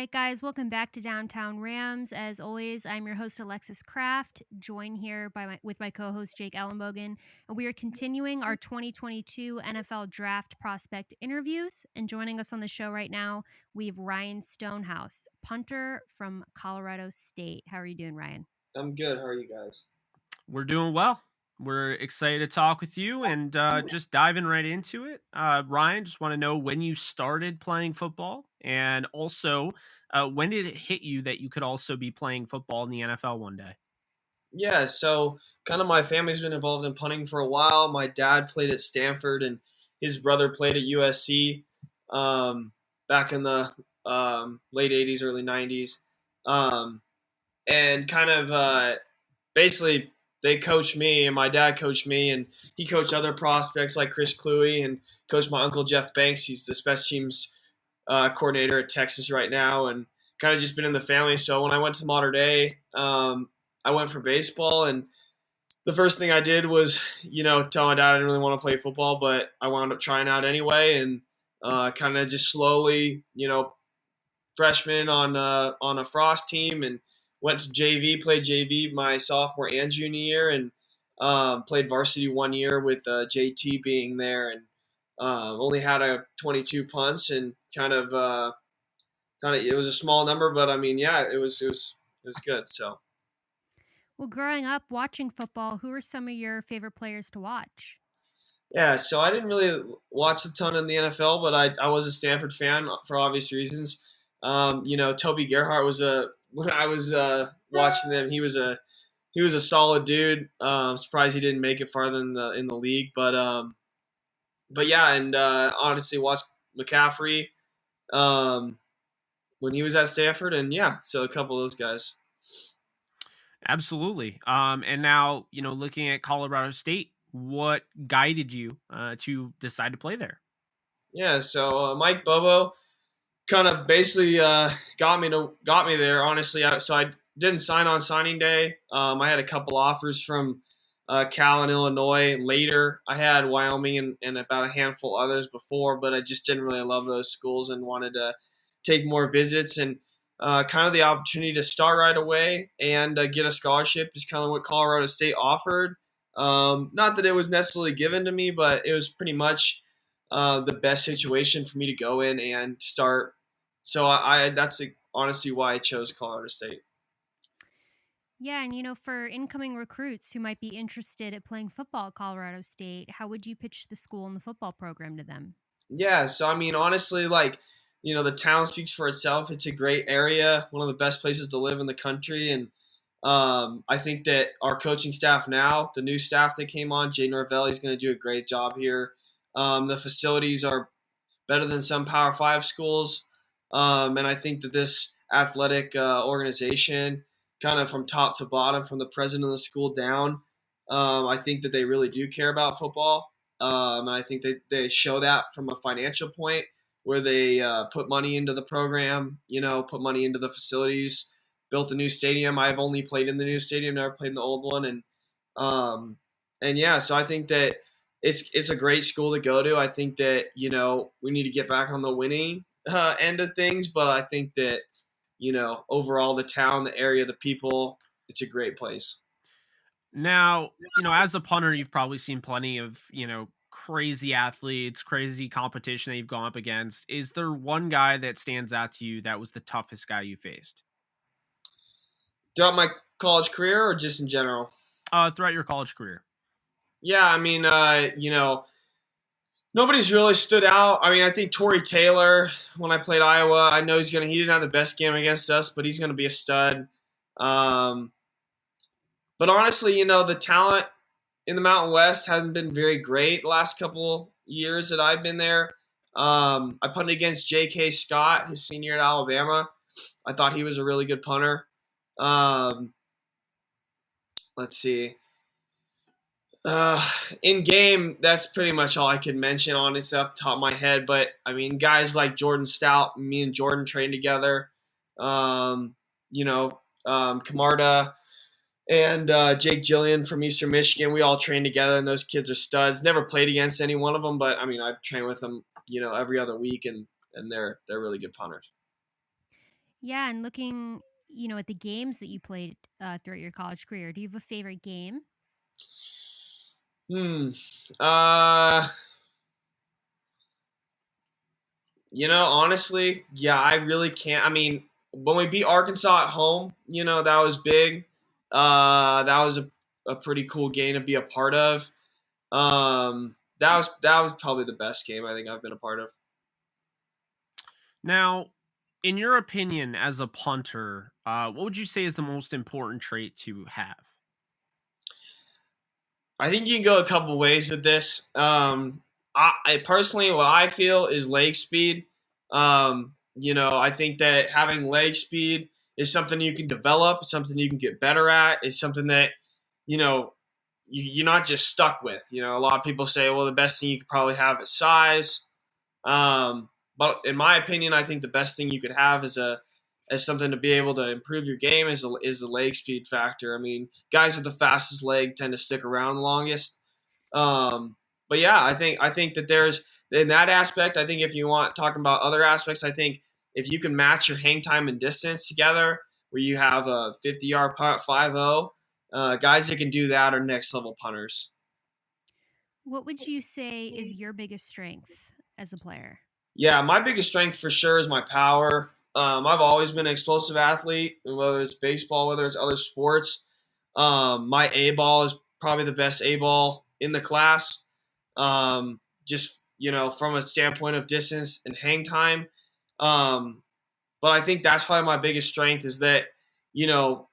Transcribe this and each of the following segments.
right, guys, welcome back to Downtown Rams. As always, I'm your host, Alexis Kraft, joined here with my co-host, Jake Ellenbogen, and we are continuing our 2022 NFL Draft Prospect interviews. And joining us on the show right now, we have Ryan Stonehouse, punter from Colorado State. How are you doing, Ryan? I'm good. How are you guys? We're doing well. We're excited to talk with you and just diving right into it. Ryan, just want to know when you started playing football and also when did it hit you that you could also be playing football in the NFL one day? Yeah, so kind of my family's been involved in punting for a while. My dad played at Stanford and his brother played at USC back in the late 80s, early 90s. And kind of basically they coached me and my dad coached me and he coached other prospects like Chris Cluey and coached my uncle Jeff Banks. He's the special teams coordinator at Texas right now and kind of just been in the family. So when I went to Mater Dei, I went for baseball, and the first thing I did was, tell my dad I didn't really want to play football, but I wound up trying out anyway, and kind of just slowly, freshman on a Frost team, and went to JV, played JV my sophomore and junior year, and played varsity 1 year with JT being there, and only had a 22 punts, and kind of it was a small number, but I mean, yeah, it was good. So. Well, growing up watching football, who are some of your favorite players to watch? Yeah, so I didn't really watch a ton in the NFL, but I was a Stanford fan for obvious reasons. Toby Gerhart was when I was watching them, he was a solid dude. Surprised he didn't make it farther in the league, but yeah, and honestly watched McCaffrey when he was at Stanford, and yeah, so a couple of those guys. Absolutely. And now, looking at Colorado State, what guided you to decide to play there? Yeah, so Mike Bobo kind of basically got me there. Honestly, so I didn't sign on signing day. I had a couple offers from Cal and Illinois later. I had Wyoming and about a handful others before, but I just didn't really love those schools and wanted to take more visits, and kind of the opportunity to start right away and get a scholarship is kind of what Colorado State offered. Not that it was necessarily given to me, but it was pretty much the best situation for me to go in and start. So that's honestly why I chose Colorado State. Yeah, and for incoming recruits who might be interested at playing football at Colorado State, how would you pitch the school and the football program to them? Yeah, so I mean, honestly, the town speaks for itself. It's a great area, one of the best places to live in the country, and I think that our coaching staff now, the new staff that came on, Jay Norvell, is going to do a great job here. The facilities are better than some Power 5 schools, and I think that this athletic organization, kind of from top to bottom, from the president of the school down, I think that they really do care about football. And I think they show that from a financial point where they put money into the program, put money into the facilities, built a new stadium. I've only played in the new stadium, never played in the old one. And yeah, so I think that it's a great school to go to. I think that, we need to get back on the winning end of things, but I think that, overall the town, the area, the people, it's a great place. Now, as a punter, you've probably seen plenty of, crazy athletes, crazy competition that you've gone up against. Is there one guy that stands out to you that was the toughest guy you faced? Throughout my college career or just in general? Throughout your college career. Yeah, I mean, nobody's really stood out. I mean, I think Torrey Taylor, when I played Iowa, I know he didn't have the best game against us, but he's going to be a stud. But honestly, the talent in the Mountain West hasn't been very great the last couple years that I've been there. I punted against J.K. Scott, his senior at Alabama. I thought he was a really good punter. Let's see. In game, that's pretty much all I could mention on it off the top of my head. But I mean, guys like Jordan Stout, me and Jordan trained together. Camarda and Jake Gillian from Eastern Michigan, we all trained together, and those kids are studs. Never played against any one of them, but I mean, I train with them, every other week, and they're really good punters. Yeah, and looking, at the games that you played throughout your college career, do you have a favorite game? Hmm. Uh, honestly, yeah, I really can't. I mean, when we beat Arkansas at home, that was big. That was a pretty cool game to be a part of. That was probably the best game I think I've been a part of. Now, in your opinion, as a punter, what would you say is the most important trait to have? I think you can go a couple ways with this. I personally, what I feel is leg speed. I think that having leg speed is something you can develop. It's something you can get better at. It's something that you know you're not just stuck with. A lot of people say, well, the best thing you could probably have is size. But in my opinion, I think the best thing you could have is as something to be able to improve your game is the leg speed factor. I mean, guys with the fastest leg tend to stick around the longest. Um, but yeah, I think that there's in that aspect. I think if you want talking about other aspects, I think if you can match your hang time and distance together, where you have a 50-yard punt 5-0, guys that can do that are next level punters. What would you say is your biggest strength as a player? Yeah, my biggest strength for sure is my power. I've always been an explosive athlete, whether it's baseball, whether it's other sports. My A ball is probably the best A ball in the class. Just from a standpoint of distance and hang time. Um, but I think that's probably my biggest strength is that you know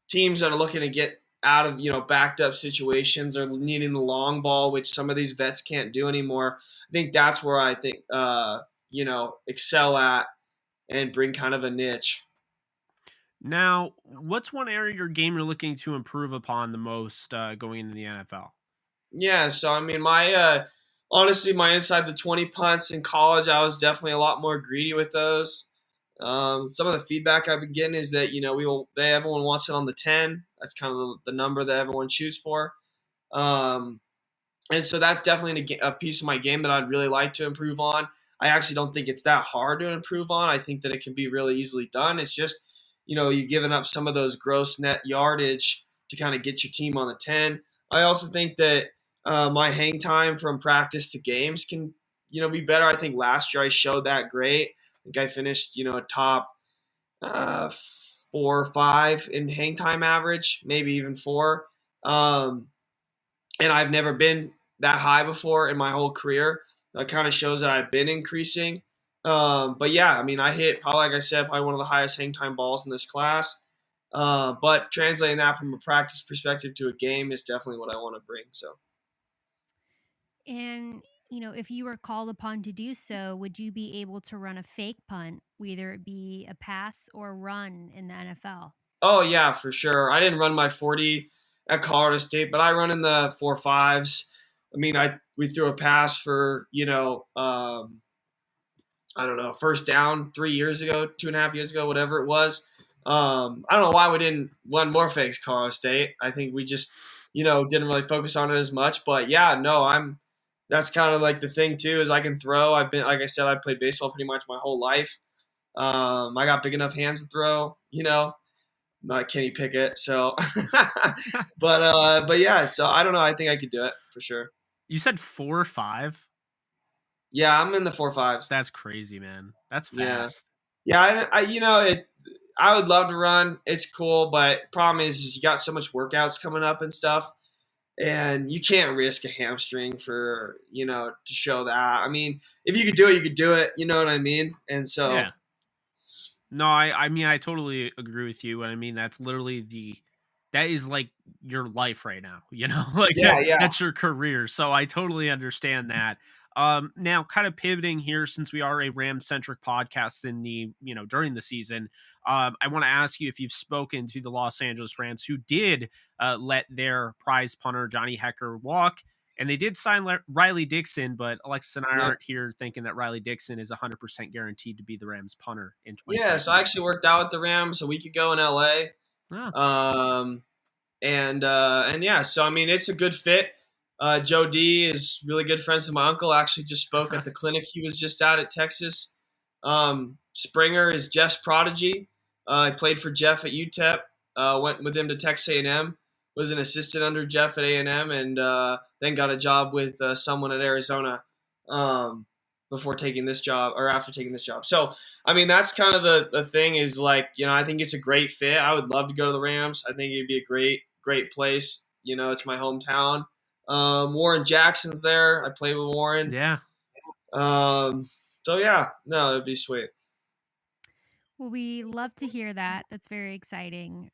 teams that are looking to get out of backed up situations or needing the long ball, which some of these vets can't do anymore. I think that's where I think excel at and bring kind of a niche. Now, what's one area of your game you're looking to improve upon the most going into the NFL? Yeah, so I mean, honestly, my inside the 20 punts in college, I was definitely a lot more greedy with those. Some of the feedback I've been getting is that everyone wants it on the 10. That's kind of the number that everyone shoots for. Um, And so that's definitely a piece of my game that I'd really like to improve on. I actually don't think it's that hard to improve on. I think that it can be really easily done. It's just, you giving up some of those gross net yardage to kind of get your team on the 10. I also think that my hang time from practice to games can, be better. I think last year I showed that great. I think I finished, top 4 or 5 in hang time average, maybe even 4. Um, and I've never been that high before in my whole career. That kind of shows that I've been increasing. But yeah, I mean, I hit probably, like I said, probably one of the highest hang time balls in this class. But translating that from a practice perspective to a game is definitely what I want to bring. So And, if you were called upon to do so, would you be able to run a fake punt, whether it be a pass or run in the NFL? oh yeah, for sure. I didn't run my 40 at Colorado State, but I run in the 4.5s. I mean, we threw a pass for I don't know, first down 3 years ago, 2.5 years ago, whatever it was. I don't know why we didn't run more fakes, Colorado State. I think we just didn't really focus on it as much. But yeah, no, that's kind of like the thing too is I can throw. I've been, like I said, I played baseball pretty much my whole life. I got big enough hands to throw. Not Kenny Pickett. So, but yeah. So I don't know. I think I could do it for sure. You said 4 or 5. Yeah, I'm in the 4.5s. That's crazy, man. That's Yeah, fast. yeah. It. I would love to run. It's cool, but problem is you got so much workouts coming up and stuff, and you can't risk a hamstring for to show that. I mean, if you could do it, you could do it. You know what I mean? And so Yeah. No, I mean I totally agree with you, and I mean that's literally that is like your life right now, like yeah, yeah, that's your career. So I totally understand that. Now kind of pivoting here since we are a Ram centric podcast in the during the season, I want to ask you if you've spoken to the Los Angeles Rams who did let their prize punter Johnny Hecker walk. And they did sign Riley Dixon, but Alexis and I yeah. aren't here thinking that Riley Dixon is 100% guaranteed to be the Rams punter in Yeah, so I 2025. actually worked out with the Rams a week ago in LA. Oh, Um, and yeah, so I mean, it's a good fit. Joe D is really good friends with my uncle. Actually, just spoke at the clinic he was just at Texas. Springer is Jeff's prodigy. I played for Jeff at UTEP. Went with him to Texas A&M. Was an assistant under Jeff at A&M, and then got a job with someone at Arizona before taking this job or after taking this job. So, I mean, that's kind of the thing is like, I think it's a great fit. I would love to go to the Rams. I think it'd be a great place. It's my hometown. Warren Jackson's there. I played with Warren. Yeah. So yeah, no, it'd be sweet. Well, we love to hear that. That's very exciting,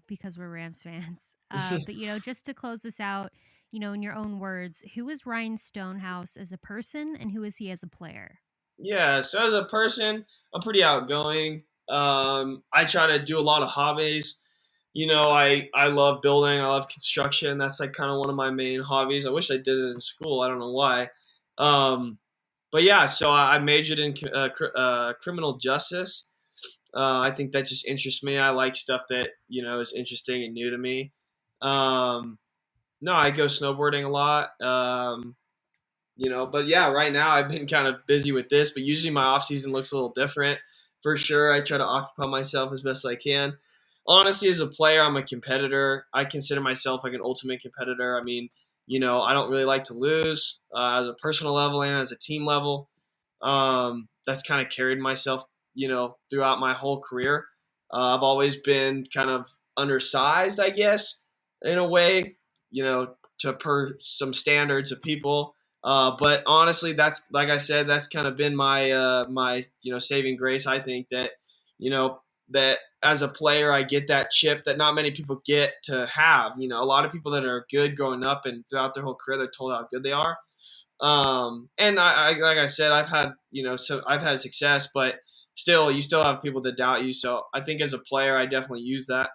because we're Rams fans. But, just to close this out, in your own words, who is Ryan Stonehouse as a person and who is he as a player? Yeah, so as a person, I'm pretty outgoing. I try to do a lot of hobbies. I love building. I love construction. That's like kind of one of my main hobbies. I wish I did it in school. I don't know why. But yeah, so I majored in criminal justice. I think that just interests me. I like stuff that is interesting and new to me. No, I go snowboarding a lot. But yeah, right now I've been kind of busy with this, but usually my off season looks a little different. For sure, I try to occupy myself as best I can. Honestly, as a player, I'm a competitor. I consider myself like an ultimate competitor. I mean, I don't really like to lose as a personal level and as a team level. That's kind of carried myself, throughout my whole career. I've always been kind of undersized, I guess, in a way, to per some standards of people. But honestly, that's like I said, that's kind of been my saving grace. I think that that as a player, I get that chip that not many people get to have. A lot of people that are good growing up and throughout their whole career, they're told how good they are. And I like I said, I've had I've had success, but still, you still have people that doubt you. So I think as a player, I definitely use that.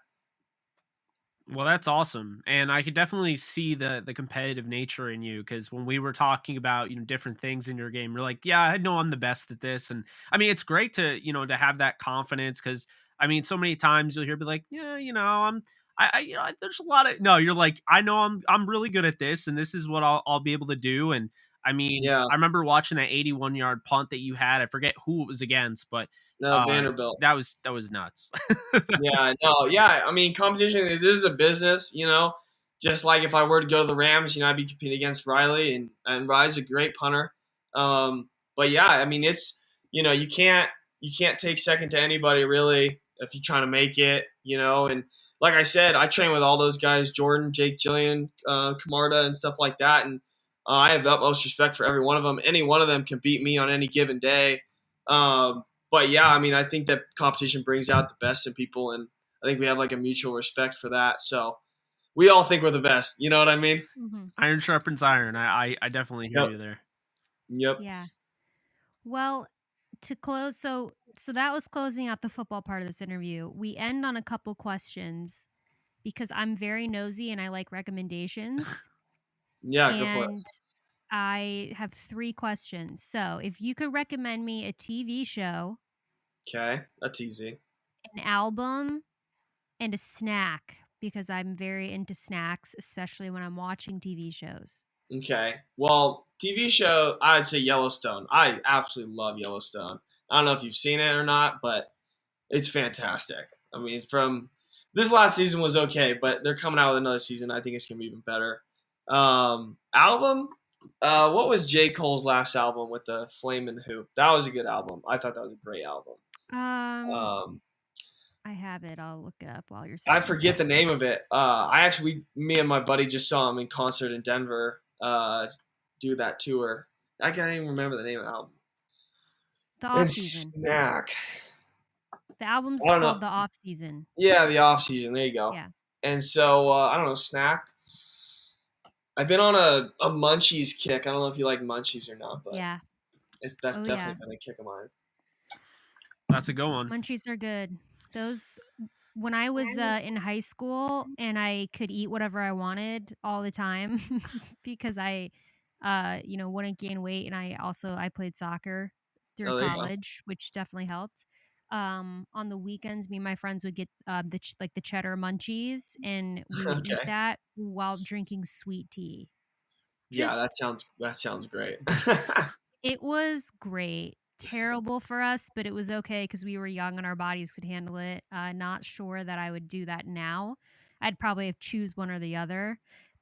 Well, that's awesome, and I could definitely see the competitive nature in you because when we were talking about different things in your game, you're like, yeah, I know I'm the best at this, and I mean it's great to to have that confidence because I mean so many times you'll hear be like, yeah, there's a lot of no, you're like, I know I'm really good at this, and this is what I'll be able to do, and I mean Yeah, I remember watching that 81-yard punt that you had. I forget who it was against, but no, Vanderbilt. that was nuts. Yeah, no, yeah. I mean, competition. This is a business, Just like if I were to go to the Rams, I'd be competing against Riley, and Riley's a great punter. But yeah, I mean, it's you can't take second to anybody really if you're trying to make it, And like I said, I train with all those guys: Jordan, Jake, Jillian, Camarda, and stuff like that. And I have the utmost respect for every one of them. Any one of them can beat me on any given day. But yeah, I mean, I think that competition brings out the best in people, and I think we have like a mutual respect for that. So we all think we're the best. You know what I mean? Mm-hmm. Iron sharpens iron. I definitely hear Yep. you there. Yep. Yeah. Well, to close, so that was closing out the football part of this interview. We end on a couple questions because I'm very nosy and I like recommendations. Yeah, go for it. And I have 3 questions. So, if you could recommend me a TV show, Okay, that's easy. an album, and a snack, because I'm very into snacks, especially when I'm watching TV shows. Okay. Well, TV show, I'd say Yellowstone. I absolutely love Yellowstone. I don't know if you've seen it or not, but it's fantastic. I mean, from this last season was okay, but they're coming out with another season. I think it's gonna be even better. Album. What was J. Cole's last album with the Flame and the Hoop? That was a good album. I thought that was a great album. Um, Um, I have it. I'll look it up while you're I saying forget the name of it. Me and my buddy just saw him in concert in Denver. Do that tour. I can't even remember the name of the album. The And Off Season. snack. The album's I don't know. called The Off Season. Yeah, the off season. There you go. Yeah. And so I don't know, snack. I've been on a munchies kick. I don't know if you like munchies or not, but Yeah. that's Oh, definitely yeah. been a kick of mine. That's a good one. Munchies are good. Those, when I was in high school and I could eat whatever I wanted all the time because I, wouldn't gain weight, and I played soccer through Oh, there you go. college, which definitely helped. On the weekends, me and my friends would get the cheddar munchies, and we would eat Okay. that while drinking sweet tea. Yeah, Just that sounds great. it was great. terrible for us, but it was okay because we were young and our bodies could handle it. Not sure that I would do that now. I'd probably choose one or the other.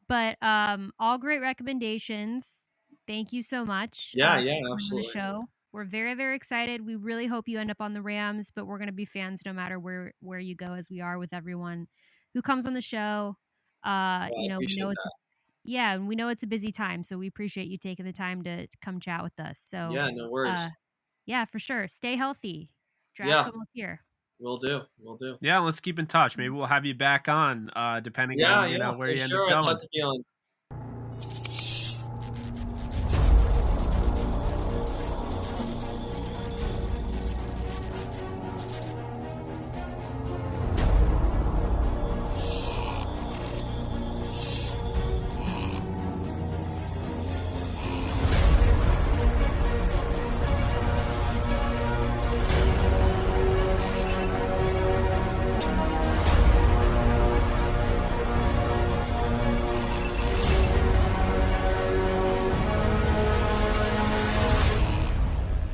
But all great recommendations. Thank you so much Yeah, for yeah, coming on the absolutely. show. We're very, very excited. We really hope you end up on the Rams, but we're going to be fans no matter where you go, as we are with everyone who comes on the show. Well, I We appreciate know that. and we know it's a busy time, so we appreciate you taking the time to come chat with us. So, Yeah, no worries. yeah, for sure. Stay healthy. Draft's Yeah, almost here. we'll do. We'll do. Yeah, let's keep in touch. Maybe we'll have you back on, depending Yeah, on yeah, where for you end up sure. I'd going. love to be on.